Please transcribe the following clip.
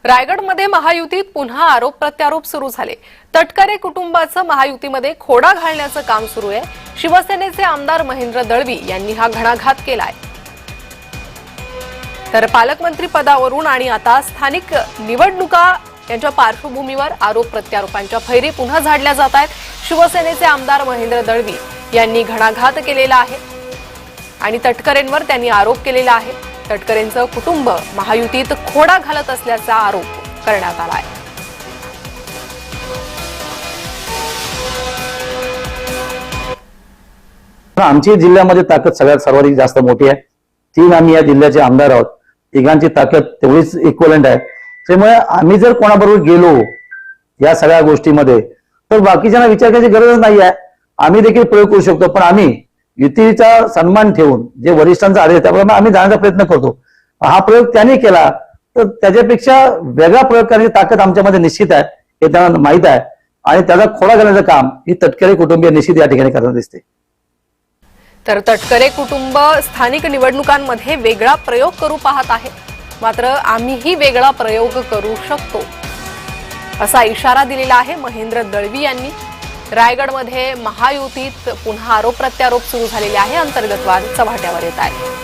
रायगडमध्ये महायुतीत पुन्हा आरोप प्रत्यारोप सुरू झाले। तटकरे कुटुंबाचं महायुतीमध्ये खोडा घालण्याचं काम सुरू आहे। शिवसेनेचे आमदार महेंद्र दळवी यांनी हा घणाघात केलाय। तर पालकमंत्री पदावरून आणि आता स्थानिक निवडणुका यांच्या पार्श्वभूमीवर आरोप प्रत्यारोपांच्या फैरी पुन्हा झाडल्या जात आहेत। शिवसेनेचे आमदार महेंद्र दळवी यांनी घणाघात केलेला आहे आणि तटकरेंवर त्यांनी आरोप केलेला आहे। तटकरेंचं कुटुंब महायुतीत खोडा घालत असल्याचा आरोप करण्यात आला आहे। आमची जिल्ह्यामध्ये ताकद सगळ्यात सर्वाधिक जास्त मोठी आहे। तीन आम्ही या जिल्ह्याचे आमदार आहोत। तिघांची ताकद तेवढीच इक्वलंट आहे। त्यामुळे आम्ही जर कोणाबरोबर गेलो या सगळ्या गोष्टीमध्ये तर बाकीच्यांना विचार करायची गरज नाही आहे। आम्ही देखील प्रयोग करू शकतो, पण आम्ही युतीचा सन्मान ठेवून जे वरिष्ठांचा आदेश त्याप्रमाणे आम्ही जाण्याचा प्रयत्न करतो। हा प्रयोग त्यांनी केला तर त्याच्यापेक्षा वेगळा प्रयोग करण्याची ताकद आमच्यामध्ये निश्चित आहे, हे त्यांना माहित आहे आणि त्याचा खोडा घालण्याचं काम ही तटकरे कुटुंबीय निश्चित या ठिकाणी करताना दिसते। तर तटकरे कुटुंब स्थानिक निवडणुकांमध्ये वेगळा प्रयोग करू पाहत आहे, मात्र आम्हीही वेगळा प्रयोग करू शकतो असा इशारा दिलेला आहे महेंद्र दळवी यांनी। रायगडमध्ये महायुतीत पुन्हा आरोप प्रत्यारोप सुरू झालेले आहे। अंतर्गत वाद चव्हाट्यावर येत आहे।